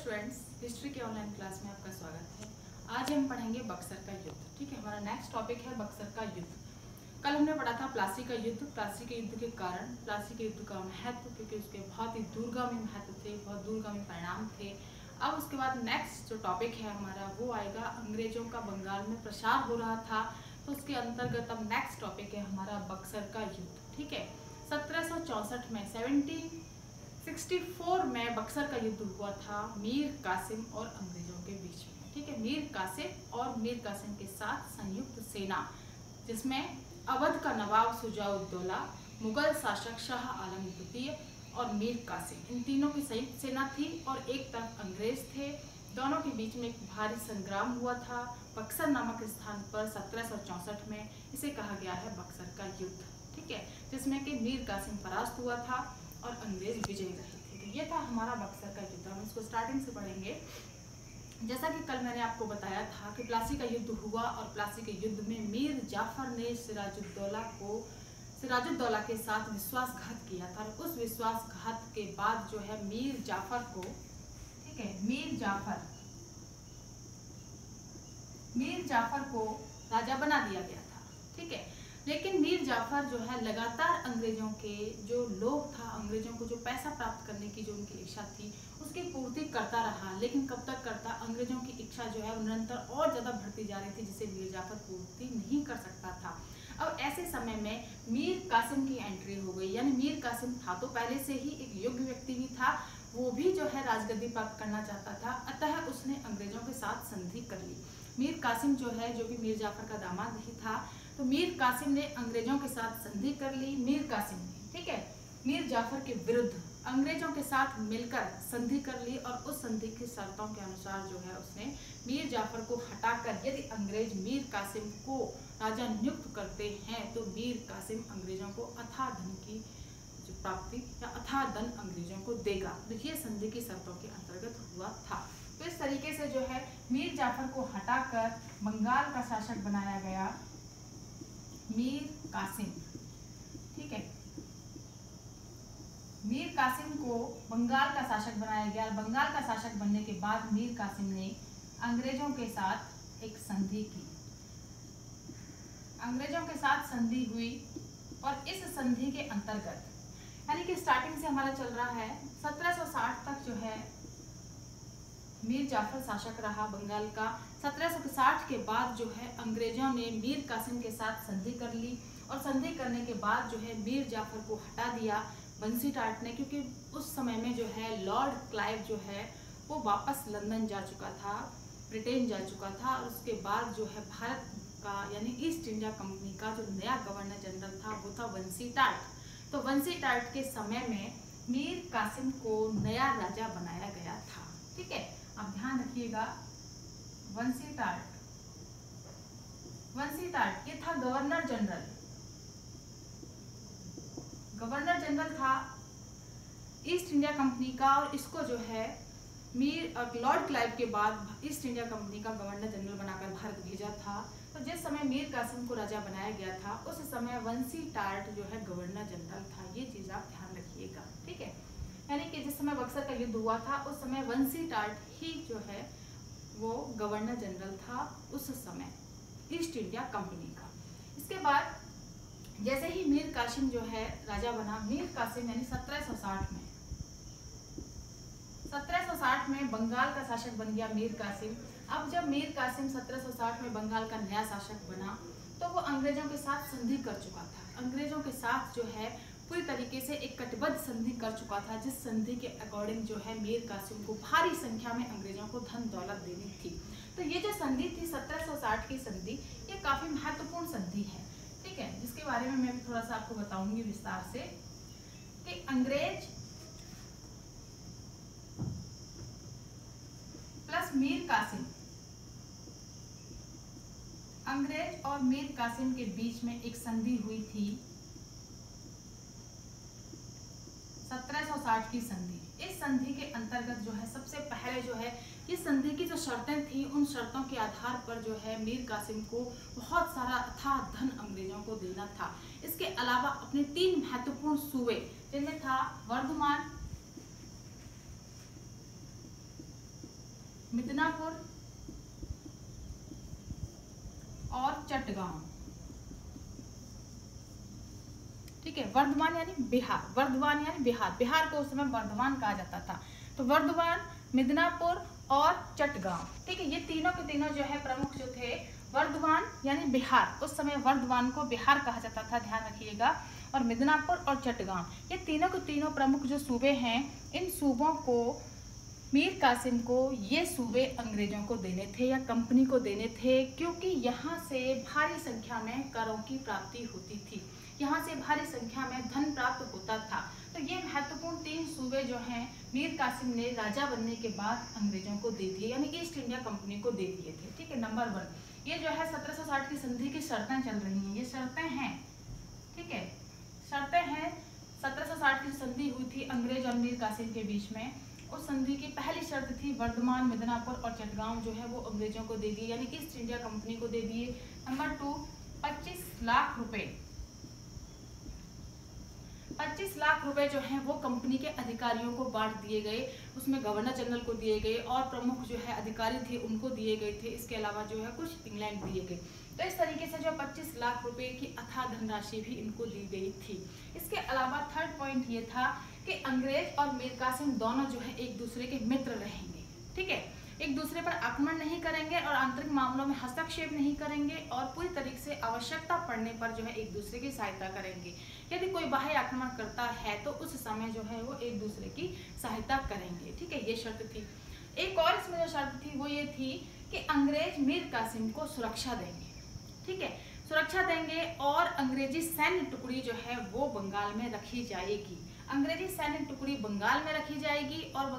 Students, history के online class में आपका स्वागत है। आज हम पढ़ेंगे बक्सर का युद्ध। ठीक है, हमारा नेक्स्ट टॉपिक है बक्सर का युद्ध। कल हमने पढ़ा था प्लासी का युद्ध, प्लासी के युद्ध के कारण, प्लासी के युद्ध का महत्व, क्योंकि उसके बहुत ही दूरगामी महत्व थे, बहुत दूरगामी परिणाम थे। अब उसके बाद नेक्स्ट जो टॉपिक है हमारा वो आएगा, अंग्रेजों का बंगाल में प्रसार हो रहा था, तो उसके अंतर्गत अब नेक्स्ट टॉपिक है हमारा बक्सर का युद्ध। ठीक है, 1764 में 1764 में बक्सर का युद्ध हुआ था मीर कासिम और अंग्रेजों के बीच में। ठीक है, मीर कासिम और मीर कासिम के साथ संयुक्त सेना, जिसमें अवध का नवाब शुजाउद्दौला, मुगल शासक शाह आलम द्वितीय और मीर कासिम, इन तीनों की संयुक्त सेना थी और एक तरफ अंग्रेज थे। दोनों के बीच में एक भारी संग्राम हुआ था बक्सर नामक स्थान पर 1764 में। इसे कहा गया है बक्सर का युद्ध। ठीक है, जिसमें कि मीर कासिम परास्त हुआ था और अंग्रेज विजयी रहे थे। तो ये था हमारा बक्सर का युद्ध। हम इसको स्टार्टिंग से पढ़ेंगे। जैसा कि कल मैंने आपको बताया था कि प्लासी का युद्ध हुआ और प्लासी के युद्ध में मीर जाफर ने सिराजुद्दौला के साथ विश्वासघात किया था। और उस विश्वासघात के बाद जो है मीर जाफर को, ठीक है, मीर जाफर को राजा बना दिया गया था। ठीक है, लेकिन मीर जाफर जो है लगातार अंग्रेजों के जो लोभ था, अंग्रेजों को जो पैसा प्राप्त करने की जो उनकी इच्छा थी उसकी पूर्ति करता रहा। लेकिन कब तक करता, अंग्रेजों की इच्छा जो है निरंतर और ज्यादा बढ़ती जा रही थी, जिसे मीर जाफर पूर्ति नहीं कर सकता था। अब ऐसे समय में मीर कासिम की एंट्री हो गई। यानी मीर कासिम था तो पहले से ही एक योग्य व्यक्ति भी था, वो भी जो है राजगद्दी प्राप्त करना चाहता था, अतः उसने अंग्रेजों के साथ संधि कर ली। मीर कासिम जो है, जो कि मीर जाफर का दामाद ही था, तो मीर कासिम ने अंग्रेजों के साथ संधि कर ली। मीर कासिम ने, ठीक है, मीर जाफर के विरुद्ध अंग्रेजों के साथ मिलकर संधि कर ली और उस संधि की शर्तों के अनुसार जो है उसने मीर जाफर को हटाकर, यदि अंग्रेज मीर कासिम को राजा नियुक्त करते हैं तो मीर कासिम अंग्रेजों को अथाह धन की प्राप्ति या अथाह धन अंग्रेजों को देगा। तो ये संधि की शर्तों के अंतर्गत हुआ था। तो इस तरीके से जो है मीर जाफर को हटाकर बंगाल का शासक बनाया गया मीर कासिम। ठीक है, मीर कासिम को बंगाल का शासक बनाया गया। बंगाल का शासक बनने के बाद मीर कासिम ने अंग्रेजों के साथ एक संधि की। अंग्रेजों के साथ संधि हुई और इस संधि के अंतर्गत, यानी कि स्टार्टिंग से हमारा चल रहा है 1760 तक जो है मीर जाफर शासक रहा बंगाल का। 1760 के बाद जो है अंग्रेजों ने मीर कासिम के साथ संधि कर ली और संधि करने के बाद जो है मीर जाफर को हटा दिया बंसी टाट ने, क्योंकि उस समय में जो है लॉर्ड क्लाइव जो है वो वापस लंदन जा चुका था, ब्रिटेन जा चुका था। और उसके बाद जो है भारत का यानी ईस्ट इंडिया कंपनी का जो नया गवर्नर जनरल था वो था बंसी टाट। तो बंसी टाट के समय में मीर कासिम को नया राजा बनाया गया था। ठीक है, अब ध्यान रखिएगा, बंसी टाट ये था गवर्नर जनरल था ईस्ट इंडिया कंपनी का। और इसको जो है लॉर्ड क्लाइव के बाद ईस्ट इंडिया कंपनी का गवर्नर जनरल बनाकर भारत भेजा था। तो जिस समय मीर कासिम को राजा बनाया गया था उस समय बंसी टाट जो है गवर्नर जनरल था। ये चीज आप ध्यान रखिएगा। ठीक है, यानी कि जिस समय बक्सर का युद्ध हुआ था उस समय बंसी टाट ही जो है वो गवर्नर जनरल था उस समय ईस्ट इंडिया कंपनी का। इसके बाद जैसे ही मीर कासिम जो है राजा बना, मीर कासिम यानी 1760 में बंगाल का शासक बन गया मीर कासिम। अब जब मीर कासिम 1760 में बंगाल का नया शासक बना तो वो अंग्रेजों के साथ संधि कर चुका था। अंग्रेजों के साथ जो है पूरी तरीके से एक कटिबद्ध संधि कर चुका था, जिस संधि के अकॉर्डिंग जो है मीर कासिम को भारी संख्या में अंग्रेजों को धन दौलत देनी थी। तो ये जो संधि थी 1760 की संधि, ये काफी महत्वपूर्ण संधि है। ठीक है, जिसके बारे में मैं भी थोड़ा सा आपको बताऊंगी विस्तार से कि अंग्रेज प्लस मीर कासिम, अंग्रेज और मीर कासिम के बीच में एक संधि हुई थी 1760 की संधि। इस संधि के अंतर्गत जो है सबसे पहले जो है ये संधि की जो शर्तें थी, उन शर्तों के आधार पर जो है मीर कासिम को बहुत सारा अथाह धन अंग्रेजों को देना था। इसके अलावा अपने 3 महत्वपूर्ण सूबे, जिनमें था वर्धमान, मिदनापुर और चटगांव, ठीक है। वर्धमान यानी बिहार, वर्धमान यानी बिहार, बिहार को उस समय वर्धमान कहा जाता था। तो वर्धमान, मिदनापुर और चटगांव, ठीक है, ये तीनों के तीनों जो है प्रमुख जो थे, वर्धमान यानी बिहार, उस समय वर्धमान को बिहार कहा जाता था, ध्यान रखिएगा, और मिदनापुर और चटगांव, ये तीनों के तीनों प्रमुख जो सूबे हैं, इन सूबों को मीर कासिम को ये सूबे अंग्रेजों को देने थे या कंपनी को देने थे, क्योंकि यहाँ से भारी संख्या में करों की प्राप्ति होती थी, यहाँ से भारी संख्या में धन प्राप्त होता था। तो ये महत्वपूर्ण 3 सूबे जो हैं मीर कासिम ने राजा बनने के बाद अंग्रेजों को दे दिए, यानी ईस्ट इंडिया कंपनी को दे दिए थे, ठीक है। नंबर 1, ये जो है 1760 की संधि की शर्तें चल रही हैं, ये शर्तें हैं, ठीक है, शर्तें हैं। 1760 की संधि हुई थी अंग्रेज और मीर कासिम के बीच में। उस संधि की पहली शर्त थी वर्धमान, मिदनापुर और चटगांव जो है वो अंग्रेजों को दे दिए, यानी ईस्ट इंडिया कंपनी को दे दिए। नंबर 2, 25 लाख रुपए, 25 लाख रुपए जो है वो कंपनी के अधिकारियों को बांट दिए गए, उसमें गवर्नर जनरल को दिए गए और प्रमुख जो है अधिकारी थे उनको दिए गए थे। इसके अलावा जो है कुछ इंग्लैंड दिए गए। तो इस तरीके से जो 25 लाख रुपए की अथाह धनराशि भी इनको दी गई थी। इसके अलावा थर्ड पॉइंट ये था कि अंग्रेज और मीर कासिम दोनों जो है एक दूसरे के मित्र रहेंगे, ठीक है, एक दूसरे पर आक्रमण नहीं करेंगे और आंतरिक मामलों में हस्तक्षेप नहीं करेंगे और पूरी तरीके से आवश्यकता पड़ने पर जो है एक दूसरे की सहायता करेंगे। यदि कोई बाह्य आक्रमण करता है तो उस समय जो है वो एक दूसरे की सहायता करेंगे, ठीक है, ये शर्त थी। एक और इसमें जो शर्त थी वो ये थी कि अंग्रेज मीर कासिम को सुरक्षा देंगे, ठीक है, सुरक्षा देंगे और अंग्रेजी सैन्य टुकड़ी जो है वो बंगाल में रखी जाएगी। अंग्रेजी सैन्य टुकड़ी बंगाल में रखी जाएगी और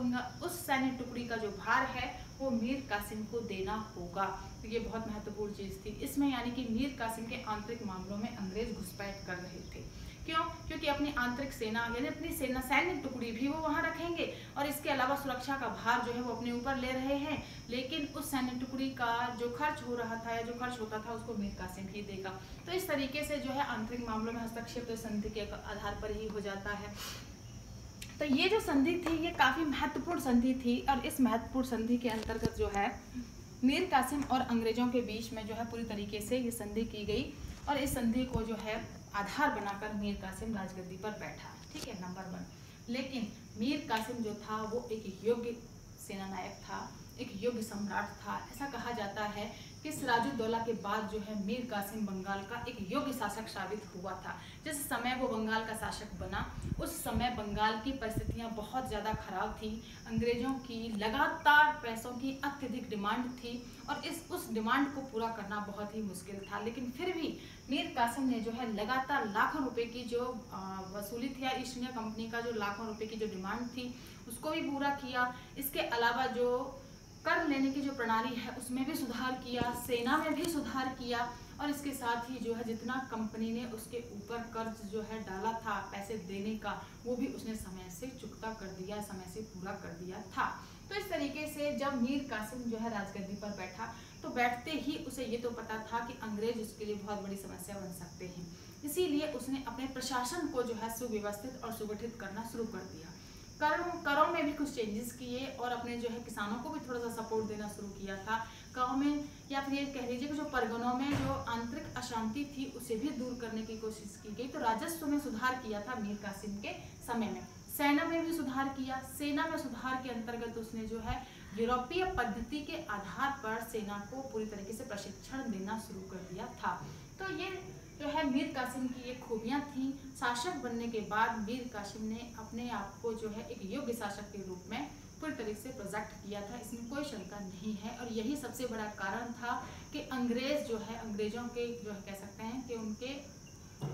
उस सैन्य टुकड़ी का जो भार है वो मीर कासिम को देना होगा। तो ये बहुत महत्वपूर्ण चीज थी इसमें, यानी कि मीर कासिम के आंतरिक मामलों में अंग्रेज घुसपैठ कर रहे थे। क्यों? क्योंकि अपनी आंतरिक सेना यानी अपनी सेना सैन्य टुकड़ी भी वो वहां रखेंगे और इसके अलावा सुरक्षा का भार जो है वो अपने ऊपर ले रहे हैं, लेकिन उस सैन्य टुकड़ी का जो खर्च हो रहा था या जो खर्च होता था उसको मीर कासिम ही देगा। तो इस तरीके से जो है आंतरिक मामलों में हस्तक्षेप तो संधि के आधार पर ही हो जाता है। तो ये जो संधि थी ये काफी महत्वपूर्ण संधि थी और इस महत्वपूर्ण संधि के अंतर्गत जो है मीर कासिम और अंग्रेजों के बीच में जो है पूरी तरीके से ये संधि की गई और इस संधि को जो है आधार बनाकर मीर कासिम राजगद्दी पर बैठा, ठीक है, नंबर 1। लेकिन मीर कासिम जो था वो एक योग्य सेनानायक था, एक योग्य सम्राट था। ऐसा कहा जाता है कि सिराजुद्दौला के बाद जो है मीर कासिम बंगाल का एक योग्य शासक साबित हुआ था। जिस समय वो बंगाल का शासक बना उस समय बंगाल की परिस्थितियां बहुत ज़्यादा खराब थी। अंग्रेजों की लगातार पैसों की अत्यधिक डिमांड थी और उस डिमांड को पूरा करना बहुत ही मुश्किल था, लेकिन फिर भी मीर कासिम ने जो है लगातार लाखों रुपए की जो वसूली थी या ईस्ट इंडिया कंपनी का जो लाखों रुपए की जो डिमांड थी उसको भी पूरा किया। इसके अलावा जो कर लेने की जो प्रणाली है उसमें भी सुधार किया, सेना में भी सुधार किया और इसके साथ ही जो है जितना कंपनी ने उसके ऊपर कर्ज जो है डाला था पैसे देने का वो भी उसने समय से चुकता कर दिया, समय से पूरा कर दिया था। तो इस तरीके से जब मीर कासिम जो है राजगद्दी पर बैठा तो बैठते ही उसे ये तो पता था कि अंग्रेज उसके लिए बहुत बड़ी समस्या बन सकते हैं, इसीलिए उसने अपने प्रशासन को जो है सुव्यवस्थित और सुगठित करना शुरू कर दिया। करों में भी कुछ चेंजेस किए और अपने जो है किसानों को भी थोड़ा सा सपोर्ट देना शुरू किया था। गाँव में या फिर ये कह लीजिए कि जो परगनों में जो आंतरिक अशांति थी उसे भी दूर करने की कोशिश की गई। तो राजस्व में सुधार किया था मीर कासिम के समय में। सेना में भी सुधार किया। सेना में सुधार के अंतर्गत उसने जो है यूरोपीय पद्धति के आधार पर सेना को पूरी तरीके से प्रशिक्षण देना शुरू कर दिया था। तो ये जो है मीर कासिम की ये खूबियां थी। शासक बनने के बाद मीर कासिम ने अपने आप को जो है एक योग्य शासक के रूप में पूरी तरीके से प्रोजेक्ट किया था, इसमें कोई शंका नहीं है। और यही सबसे बड़ा कारण था कि अंग्रेज जो है अंग्रेजों के जो है कह सकते हैं कि उनके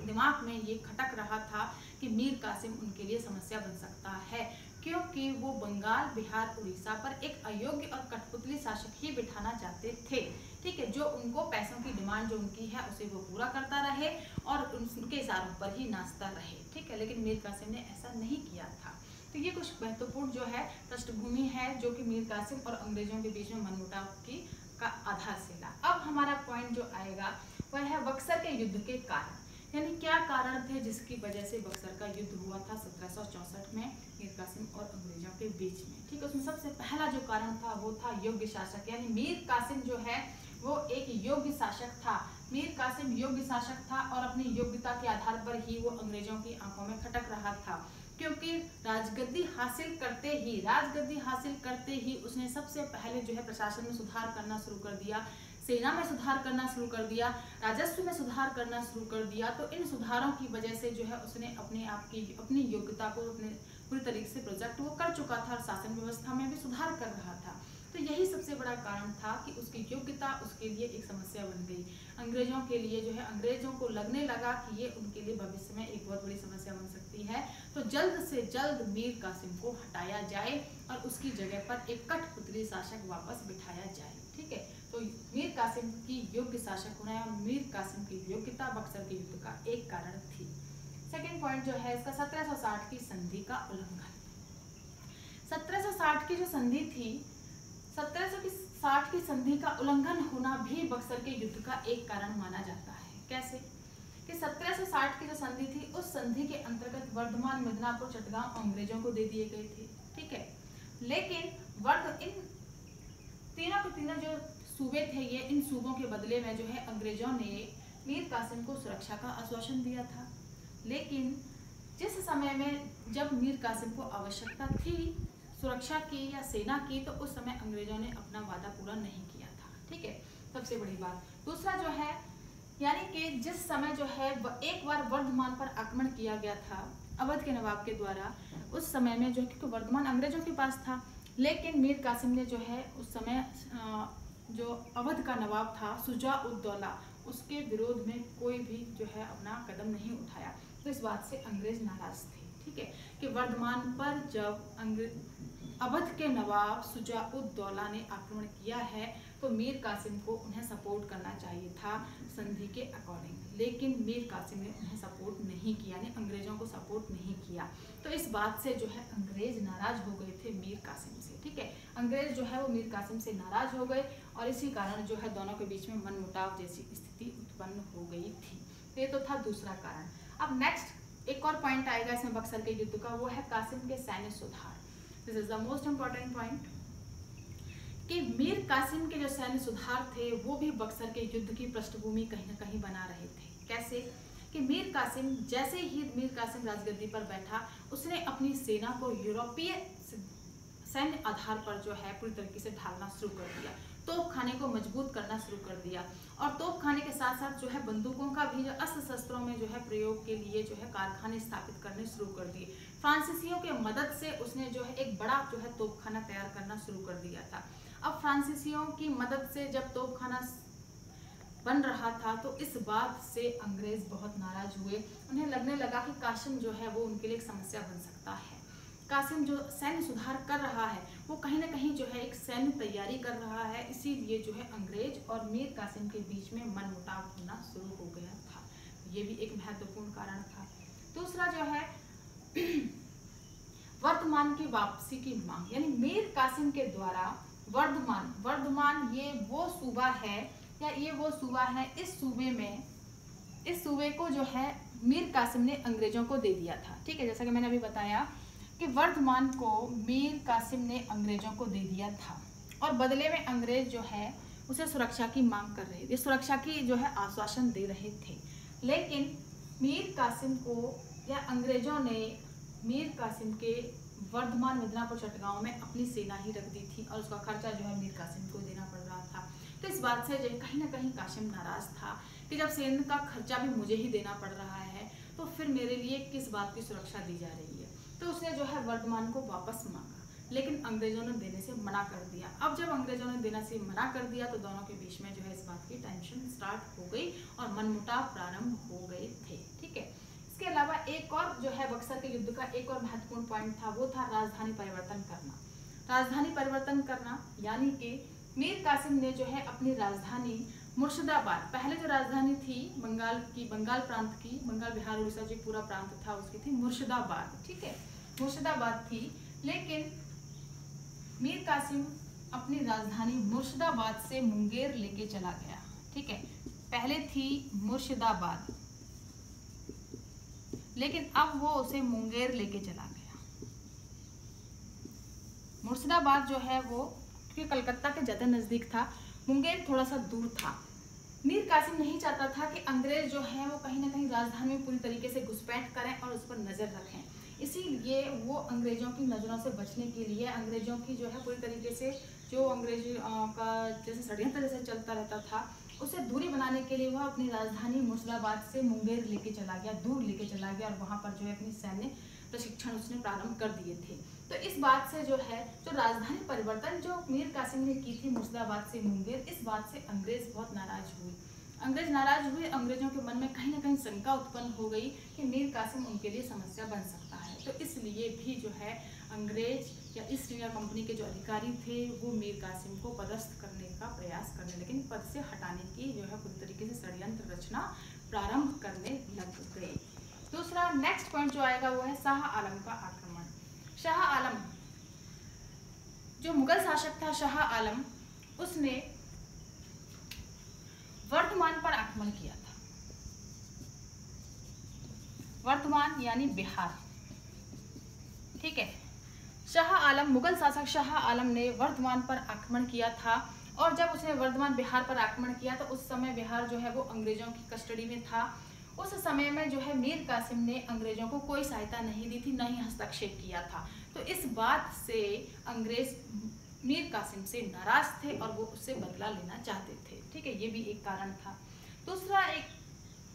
दिमाग में ये खटक रहा था कि मीर कासिम उनके लिए समस्या बन सकता है, क्योंकि वो बंगाल, बिहार, उड़ीसा पर एक अयोग्य और कठपुतली शासक ही बिठाना चाहते थे, ठीक है, जो उनको पैसों की डिमांड जो उनकी है उसे वो पूरा करता रहे और उनके इशारों पर ही नाचता रहे, ठीक है। लेकिन मीर कासिम ने ऐसा नहीं किया था। तो ये कुछ महत्वपूर्ण जो है पृष्ठभूमि है जो कि मीर कासिम और अंग्रेजों के बीच में मनमुटाव की का आधारशिला। अब हमारा पॉइंट जो आएगा वह है बक्सर के युद्ध के कारण, यानी क्या कारण थे जिसकी वजह से बक्सर का युद्ध हुआ था 1764 में मीर कासिम और अंग्रेजों के बीच में। ठीक है, उसमें सबसे पहला जो कारण था वो था योग्य शासक, यानी मीर कासिम जो है वो एक योग्य शासक था। मीर कासिम योग्य शासक था और अपनी योग्यता के आधार पर ही वो अंग्रेजों की आंखों में खटक रहा था, क्योंकि राजगद्दी हासिल करते ही उसने सबसे पहले जो है प्रशासन में सुधार करना शुरू कर दिया, सेना में सुधार करना शुरू कर दिया, राजस्व में सुधार करना शुरू कर दिया। तो इन सुधारों की वजह से जो है उसने अपनी योग्यता को अपने पूरी तरीके से प्रोजेक्ट वो कर चुका था और शासन व्यवस्था में भी सुधार कर रहा था। तो यही सबसे बड़ा कारण था कि उसकी योग्यता उसके लिए एक समस्या बन गई। अंग्रेजों के लिए जो है अंग्रेजों को लगने लगा कि ये उनके लिए भविष्य में एक बहुत बड़ी समस्या बन सकती है, तो जल्द से जल्द मीर कासिम को हटाया जाए और उसकी जगह पर एक कठपुतली शासक वापस बिठाया जाए। ठीक है, तो मीर कासिम की योग्य शासक होना और मीर कासिम की योग्यता बक्सर के युद्ध का एक कारण थी। सेकेंड पॉइंट जो है इसका 1760 की संधि का उल्लंघन। 1760 की जो संधि थी, 1760 की संधि का उल्लंघन होना भी बक्सर के युद्ध का एक कारण माना जाता है। कैसे कि 1760 की जो संधि थी उस संधि के अंतर्गत वर्धमान, मिदनापुर, चटगांव अंग्रेजों को दे दिए गए थे। ठीक है, लेकिन इन तीनों के तीनों जो सूबे थे ये इन सूबों के बदले में जो है अंग्रेजों ने मीर कासिम को सुरक्षा का आश्वासन दिया था। लेकिन जिस समय में जब मीर कासिम को आवश्यकता थी सुरक्षा की या सेना की, तो उस समय अंग्रेजों ने अपना वादा पूरा नहीं किया था। ठीक है, सबसे बड़ी बात। दूसरा जो है यानी कि जिस समय जो है एक बार वर्धमान पर आक्रमण किया गया था अवध के नवाब के द्वारा, उस समय में जो है क्योंकि वर्धमान अंग्रेजों के पास था, लेकिन मीर कासिम ने जो है उस समय जो अवध का नवाब था शुजा-उद-दौला, उसके विरोध में कोई भी जो है अपना कदम नहीं उठाया। तो इस बात से अंग्रेज नाराज थे। ठीक है, कि वर्धमान पर जब अवध के नवाब शुजा-उद-दौला ने आक्रमण किया है तो मीर कासिम को उन्हें सपोर्ट करना चाहिए था संधि के अकॉर्डिंग, लेकिन मीर कासिम ने उन्हें सपोर्ट नहीं किया, यानी अंग्रेजों को सपोर्ट नहीं किया। तो इस बात से जो है अंग्रेज नाराज हो गए थे मीर कासिम से। ठीक है, अंग्रेज जो है वो मीर कासिम से नाराज हो गए और इसी कारण जो है दोनों के बीच में मनमुटाव जैसी स्थिति उत्पन्न हो गई थी। तो ये तो था दूसरा कारण। अब नेक्स्ट एक और पॉइंट आएगा इसमें बक्सर के युद्ध का, वो है कासिम के सैन्य सुधार। This is the most important point कि मीर कासिम के जो सैन्य सुधार थे वो भी बक्सर के युद्ध की पृष्ठभूमि कहीं ना कहीं बना रहे थे। कैसे कि मीर कासिम जैसे ही मीर कासिम राजगद्दी पर बैठा उसने अपनी सेना को यूरोपीय सैन्य आधार पर जो है पूरी तरीके से ढालना शुरू कर दिया, तोप खाने को मजबूत करना शुरू कर दिया और तोप खाने के साथ साथ जो है बंदूकों का भी जो अस्त्र शस्त्रों में जो है प्रयोग के लिए जो है कारखाने स्थापित करने शुरू कर दिए। फ्रांसीसियों के मदद से उसने जो है एक बड़ा जो है तोपखाना तैयार करना शुरू कर दिया था। अब फ्रांसीसियों की मदद से जब तोपखाना बन रहा था तो इस बात से अंग्रेज बहुत नाराज हुए। उन्हें लगने लगा कि कासिम जो है वो उनके लिए एक समस्या बन सकता है। कासिम जो सैन्य सुधार कर रहा है वो कहीं ना कहीं जो है एक सैन्य तैयारी कर रहा है, इसीलिए जो है अंग्रेज और मीर कासिम के बीच में मनमुटाव होना शुरू हो गया था। ये भी एक महत्वपूर्ण कारण था। दूसरा जो है वर्धमान की वापसी की मांग, यानी मीर कासिम के द्वारा वर्धमान ये वो सूबा है या ये वो सूबा है, इस सूबे को जो है मीर कासिम ने अंग्रेजों को दे दिया था। ठीक है, जैसा कि मैंने अभी बताया कि वर्धमान को मीर कासिम ने अंग्रेजों को दे दिया था और बदले में अंग्रेज जो है उसे सुरक्षा की मांग कर रहे थे, सुरक्षा की जो है आश्वासन दे रहे थे। लेकिन मीर कासिम को या अंग्रेजों ने मीर कासिम के वर्धमान, मिदनापुर, चटगांव में अपनी सेना ही रख दी थी और उसका खर्चा जो है मीर कासिम को देना पड़ रहा था। तो इस बात से जो कहीं ना कहीं कासिम नाराज था कि जब सेना का खर्चा भी मुझे ही देना पड़ रहा है तो फिर मेरे लिए किस बात की सुरक्षा दी जा रही है। तो उसने जो है वर्धमान को वापस मांगा, लेकिन अंग्रेजों ने देने से मना कर दिया। अब जब अंग्रेजों ने देने से मना कर दिया तो दोनों के बीच में जो है इस बात की टेंशन स्टार्ट हो गई और मनमुटाव प्रारंभ हो गए थे। ठीक है, इसके अलावा एक और जो है बक्सर के युद्ध का एक और महत्वपूर्ण पॉइंट था, वो था राजधानी परिवर्तन करना। राजधानी परिवर्तन करना यानी कि मीर कासिम ने जो है अपनी राजधानी मुर्शिदाबाद, पहले जो राजधानी थी बंगाल प्रांत की, बंगाल, बिहार, उड़ीसा जो पूरा प्रांत था उसकी थी मुर्शिदाबाद। ठीक है, मुर्शिदाबाद थी, लेकिन मीर कासिम अपनी राजधानी मुर्शिदाबाद से मुंगेर लेके चला गया। ठीक है, पहले थी मुर्शिदाबाद, लेकिन अब वो उसे मुंगेर लेके चला गया। मुर्शिदाबाद जो है वो क्योंकि कलकत्ता के ज़्यादा नज़दीक था, मुंगेर थोड़ा सा दूर था। मीर कासिम नहीं चाहता था कि अंग्रेज जो है वो कहीं ना कहीं राजधानी में पूरी तरीके से घुसपैठ करें और उस पर नज़र रखें। इसीलिए वो अंग्रेजों की नज़रों से बचने के लिए, अंग्रेजों की जो है पूरी तरीके से जो अंग्रेज का जैसे षड्यंत्र जैसे चलता रहता था, उसे दूरी बनाने के लिए वह अपनी राजधानी मुर्शिदाबाद से मुंगेर लेके चला गया, दूर लेके चला गया और वहाँ पर जो है अपनी सैन्य प्रशिक्षण उसने प्रारंभ कर दिए थे। तो इस बात से जो है जो राजधानी परिवर्तन जो मीर कासिम ने की थी मुर्शिदाबाद से मुंगेर, इस बात से अंग्रेज बहुत नाराज हुए। अंग्रेज नाराज हुए, अंग्रेजों के मन में कहीं ना कहीं शंका उत्पन्न हो गई कि मीर कासिम उनके लिए समस्या बन सकता है। तो इसलिए भी जो है अंग्रेज या ईस्ट इंडिया कंपनी के जो अधिकारी थे वो मीर कासिम को पदस्थ करने का प्रयास करने, लेकिन पद से हटाने की जो है पूरी तरीके से षड्यंत्र रचना प्रारंभ करने लग गए। दूसरा नेक्स्ट पॉइंट जो आएगा वो है शाह आलम का आक्रमण। शाह आलम जो मुगल शासक था, शाह आलम, उसने वर्धमान पर आक्रमण किया था। वर्धमान यानी बिहार, ठीक है। शाह आलम, मुगल शासक शाह आलम ने वर्धमान पर आक्रमण किया था और जब उसने वर्धमान बिहार पर आक्रमण किया तो उस समय बिहार जो है वो अंग्रेजों की कस्टडी में था। उस समय में जो है मीर कासिम ने अंग्रेजों को कोई सहायता नहीं दी थी, न ही हस्तक्षेप किया था। तो इस बात से अंग्रेज मीर कासिम से नाराज थे और वो उससे बदला लेना चाहते थे, ठीक है। ये भी एक कारण था। दूसरा एक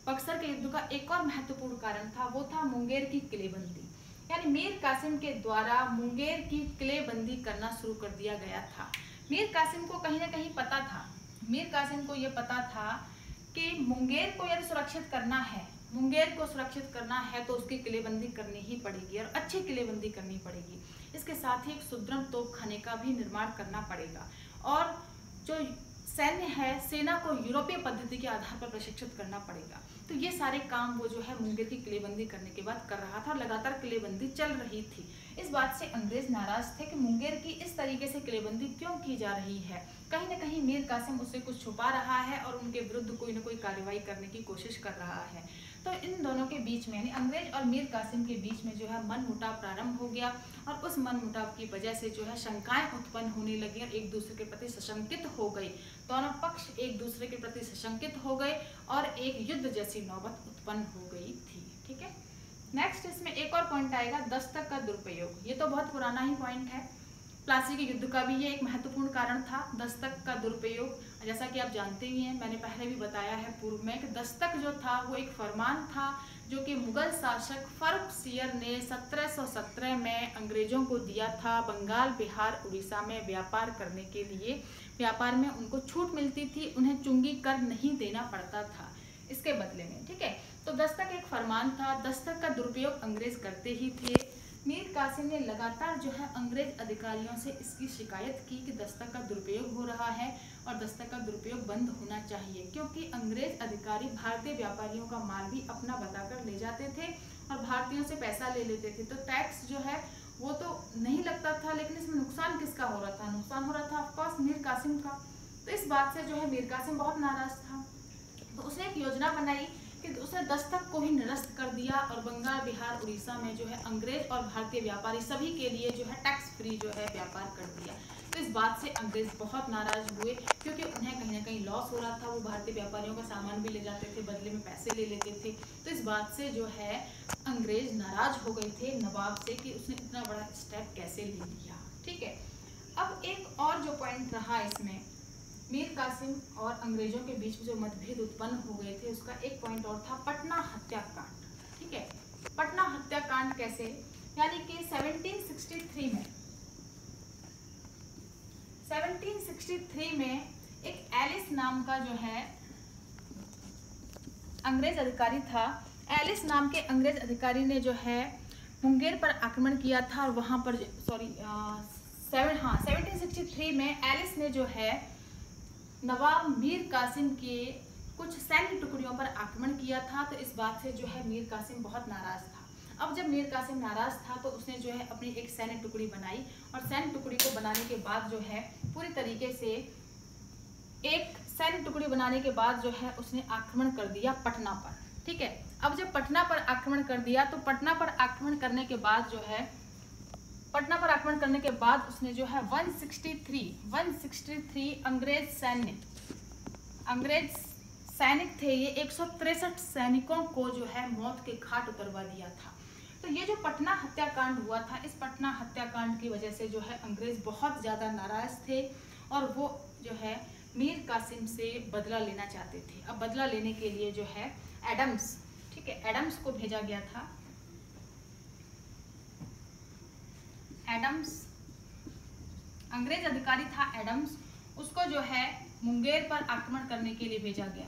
बक्सर के युद्ध का एक और महत्वपूर्ण कारण था, वो था मुंगेर की किलेबंदी। यानी मीर कासिम के द्वारा मुंगेर की किलेबंदी करना शुरू कर दिया गया था। मीर कासिम को कहीं ना कहीं पता था, मीर कासिम को ये पता था कि मुंगेर को यदि सुरक्षित करना है, मुंगेर को सुरक्षित करना है तो उसकी किलेबंदी करनी ही पड़ेगी और अच्छी किलेबंदी करनी पड़ेगी। इसके साथ ही एक सुदृढ़ तोपखाने का भी निर्माण करना पड़ेगा और जो सैन्य है, सेना को यूरोपीय पद्धति के आधार पर प्रशिक्षित करना पड़ेगा। तो ये सारे काम वो जो है मुंगेर की किलेबंदी करने के बाद कर रहा था। लगातार किलेबंदी चल रही थी। इस बात से अंग्रेज नाराज थे कि मुंगेर की इस तरीके से किलेबंदी क्यों की जा रही है, कहीं ना कहीं मीर कासिम उससे कुछ छुपा रहा है और उनके विरुद्ध कोई ना कोई कार्रवाई करने की कोशिश कर रहा है। तो इन दोनों के बीच में यानी अंग्रेज और मीर कासिम के बीच में जो है मनमुटाव प्रारंभ हो गया और उस मनमुटाव की वजह से जो है शंकाएं उत्पन्न होने लगी और एक दूसरे के प्रति सशंकित हो गई। दोनों पक्ष एक दूसरे के प्रति सशंकित हो गए और एक युद्ध जैसी नौबत उत्पन्न हो गई थी, ठीक है। नेक्स्ट इसमें एक और पॉइंट आएगा, दस्तक का दुरुपयोग। ये तो बहुत पुराना ही पॉइंट है, प्लासी के युद्ध का भी ये एक महत्वपूर्ण कारण था, दस्तक का दुरुपयोग। जैसा कि आप जानते ही हैं, मैंने पहले भी बताया है पूर्व में कि दस्तक जो था वो एक फरमान था जो कि मुगल शासक फर्रुखसियर ने 1717 में अंग्रेजों को दिया था। बंगाल, बिहार, उड़ीसा में व्यापार करने के लिए, व्यापार में उनको छूट मिलती थी, उन्हें चुंगी कर नहीं देना पड़ता था इसके बदले में, ठीक है। तो दस्तक एक फरमान था, दस्तक का दुरुपयोग अंग्रेज करते ही थे। मीर कासिम ने लगातार जो है अंग्रेज अधिकारियों से इसकी शिकायत की कि दस्तक का दुरुपयोग हो रहा है और दस्तक का दुरुपयोग बंद होना चाहिए, क्योंकि अंग्रेज अधिकारी भारतीय व्यापारियों का माल भी अपना बताकर ले जाते थे और भारतीयों से पैसा ले लेते थे। तो टैक्स जो है वो तो नहीं लगता था, लेकिन इसमें नुकसान किसका हो रहा था? नुकसान हो रहा था ऑफकोर्स मीर कासिम का। तो इस बात से जो है मीर कासिम बहुत नाराज था। तो उसने एक योजना बनाई कि उसने दस्तक को ही निरस्त कर दिया और बंगाल, बिहार, उड़ीसा में जो है अंग्रेज और भारतीय व्यापारी सभी के लिए जो है टैक्स फ्री जो है व्यापार कर दिया। तो इस बात से अंग्रेज बहुत नाराज हुए, क्योंकि उन्हें कहीं ना कहीं लॉस हो रहा था। वो भारतीय व्यापारियों का सामान भी ले जाते थे, बदले में पैसे ले लेते थे। तो इस बात से जो है अंग्रेज नाराज हो गए थे नवाब से कि उसने इतना बड़ा स्टेप कैसे ले लिया, ठीक है। अब एक और जो पॉइंट रहा इसमें, मीर कासिम और अंग्रेजों के बीच में जो मतभेद उत्पन्न हो गए थे, उसका एक पॉइंट और था पटना हत्याकांड, ठीक है। पटना हत्याकांड कैसे, यानी कि 1763 में एक एलिस नाम का जो है अंग्रेज अधिकारी था। एलिस नाम के अंग्रेज अधिकारी ने जो है मुंगेर पर आक्रमण किया था और वहां पर 1763 में एलिस ने जो है नवाब मीर कासिम के कुछ सैन्य टुकड़ियों पर आक्रमण किया था। तो इस बात से जो है मीर कासिम बहुत नाराज था। अब जब मीर कासिम नाराज था तो उसने जो है अपनी एक सैन्य टुकड़ी बनाई और सैन्य टुकड़ी को बनाने के बाद जो है पूरी तरीके से एक सैन्य टुकड़ी बनाने के बाद जो है उसने आक्रमण कर दिया पटना पर, ठीक है। अब जब पटना पर आक्रमण कर दिया तो पटना पर आक्रमण करने के बाद जो है उसने जो है 163 अंग्रेज सैनिक थे, ये 163 सैनिकों को जो है मौत के घाट उतरवा दिया था। तो ये जो पटना हत्याकांड हुआ था, इस पटना हत्याकांड की वजह से जो है अंग्रेज बहुत ज़्यादा नाराज थे और वो जो है मीर कासिम से बदला लेना चाहते थे। अब बदला लेने के लिए जो है एडम्स, ठीक है, एडम्स को भेजा गया था। एडम्स अंग्रेज अधिकारी था एडम्स, उसको जो है मुंगेर पर आक्रमण करने के लिए भेजा गया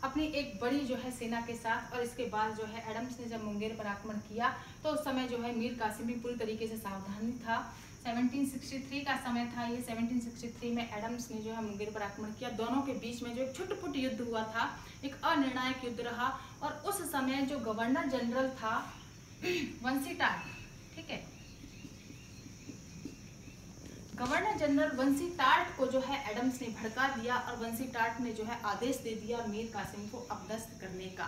अपनी एक बड़ी जो है सेना के साथ। और इसके बाद जो है एडम्स ने जब मुंगेर पर आक्रमण किया तो उस समय जो है मीर कासिम भी पूरी तरीके से सावधानी था। 1763 का समय था ये। 1763 में एडम्स ने जो है मुंगेर पर आक्रमण किया। दोनों के बीच में जो एक छुटपुट युद्ध हुआ था, एक अनिर्णायक युद्ध रहा। और उस समय जो गवर्नर जनरल था वंशी टाट, ठीक है, गवर्नर जनरल वंशी टाट को जो है एडम्स ने भड़का दिया और वंशी टाट ने जो है आदेश दे दिया मीर कासिम को अपदस्थ करने का,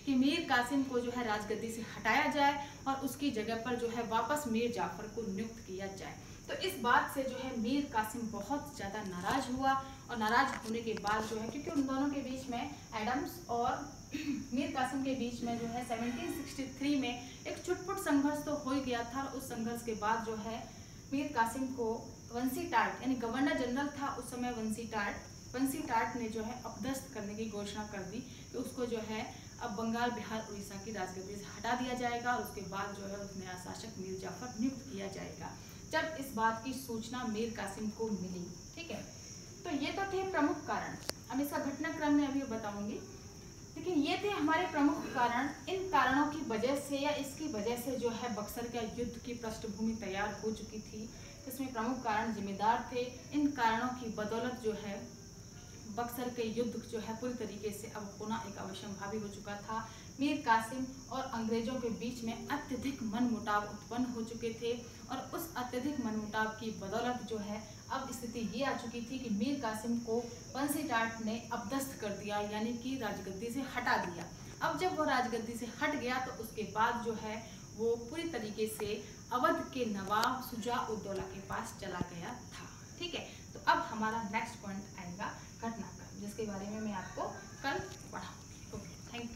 कि मीर कासिम को जो है राजगद्दी से हटाया जाए और उसकी जगह पर जो है वापस मीर जाफर को नियुक्त किया जाए। तो इस बात से जो है मीर कासिम बहुत ज़्यादा नाराज हुआ और नाराज होने के बाद जो है, क्योंकि उन दोनों के बीच में एडम्स और मीर कासिम के बीच में जो है 1763 में एक छुटपुट संघर्ष तो हो ही गया था। उस संघर्ष के बाद जो है मीर कासिम को वंशी टाट, यानी गवर्नर जनरल था उस समय वंशी टाट ने जो है अपदस्थ करने की घोषणा कर दी कि उसको जो है अब बंगाल, बिहार, उड़ीसा की राजगद्दी से हटा दिया जाएगा और उसके बाद जो है उस नया शासक मीर जाफर नियुक्त किया जाएगा। जब इस बात की सूचना मीर कासिम को मिली, ठीक है, तो ये तो थे प्रमुख कारण। अब इसका घटनाक्रम में अभी बताऊंगी, लेकिन ये थे हमारे प्रमुख कारण। इन कारणों की वजह से या इसकी वजह से जो है बक्सर का युद्ध की पृष्ठभूमि तैयार हो चुकी थी। इसमें प्रमुख कारण जिम्मेदार थे। इन कारणों की बदौलत जो है बक्सर के युद्ध जो है पूरी तरीके से अब पुनः एक अवश्यंभावी हो चुका था। मीर कासिम और अंग्रेजों के बीच में अत्यधिक मनमुटाव उत्पन्न हो चुके थे और उस अत्यधिक मनमुटाव की बदौलत जो है अब स्थिति ये आ चुकी थी कि मीर कासिम को वंशी टाट ने अपदस्थ कर दिया, यानी कि राजगद्दी से हटा दिया। अब जब वो राजगद्दी से हट गया तो उसके बाद जो है वो पूरी तरीके से अवध के नवाब शुजा उद दौला के पास चला गया था। ठीक है, तो अब हमारा नेक्स्ट पॉइंट आएगा घटनाक्रम, जिसके बारे में मैं आपको कल पढ़ाऊंगी। Okay, thank you.